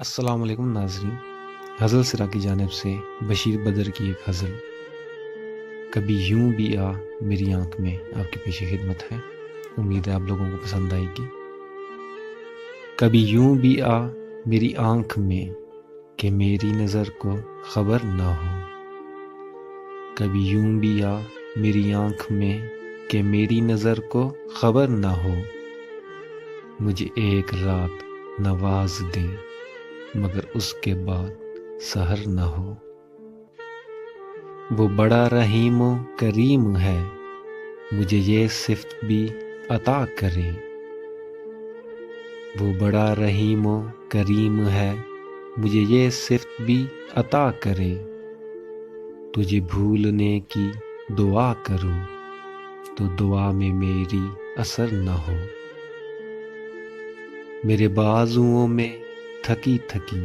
السلام علیکم ناظرین، غزل سرا کی جانب سے بشیر بدر کی ایک غزل کبھی یوں بھی آ میری آنکھ میں آپ کی پیش خدمت ہے۔ امید ہے آپ لوگوں کو پسند آئے گی۔ کبھی یوں بھی آ میری آنکھ میں کہ میری نظر کو خبر نہ ہو، کبھی یوں بھی آ میری آنکھ میں کہ میری نظر کو خبر نہ ہو، مجھے ایک رات نواز دے مگر اس کے بعد سحر نہ ہو۔ وہ بڑا رحیم و کریم ہے، مجھے یہ صفت بھی عطا کرے۔ وہ بڑا رحیم و کریم ہے، مجھے یہ صفت بھی عطا کرے۔ تجھے بھولنے کی دعا کروں تو دعا میں میری اثر نہ ہو۔ میرے بازوؤں میں تھکی تھکی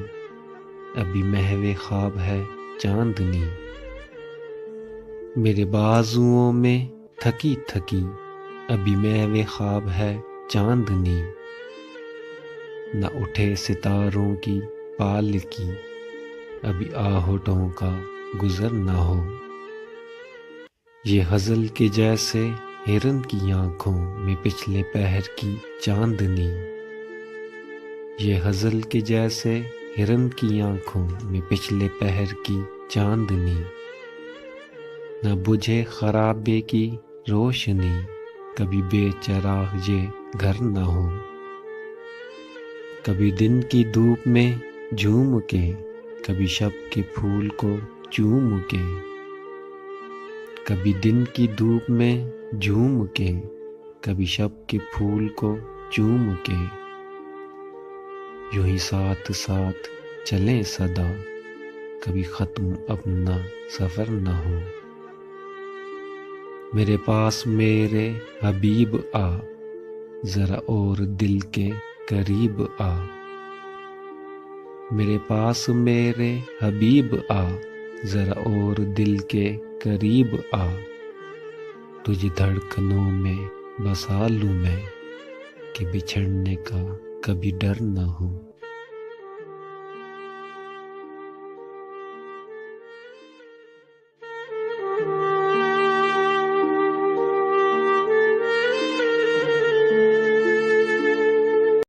ابھی محو خواب ہے چاندنی، میرے بازوؤں میں تھکی تھکی ابھی محو خواب ہے چاندنی، نہ اٹھے ستاروں کی پالکی ابھی آہٹوں کا گزر نہ ہو۔ یہ غزل کے جیسے ہرن کی آنکھوں میں پچھلے پہر کی چاندنی، یہ غزل کے جیسے ہرن کی آنکھوں میں پچھلے پہر کی چاندنی، نہ بجھے خرابے کی روشنی کبھی بے چراغ یہ گھر نہ ہو۔ کبھی دن کی دھوپ میں جھوم کے کبھی شب کے پھول کو چوم کے، کبھی دن کی دھوپ میں جھوم کے کبھی شب کے پھول کو چوم کے، یوں ہی ساتھ ساتھ چلیں سدا کبھی ختم اپنا سفر نہ ہو۔ میرے پاس میرے حبیب آ ذرا اور دل کے قریب آ، میرے پاس میرے حبیب آ ذرا اور دل کے قریب آ، تجھے دھڑکنوں میں بسا لوں میں کہ بچھڑنے کا کبھی ڈر نہ ہو۔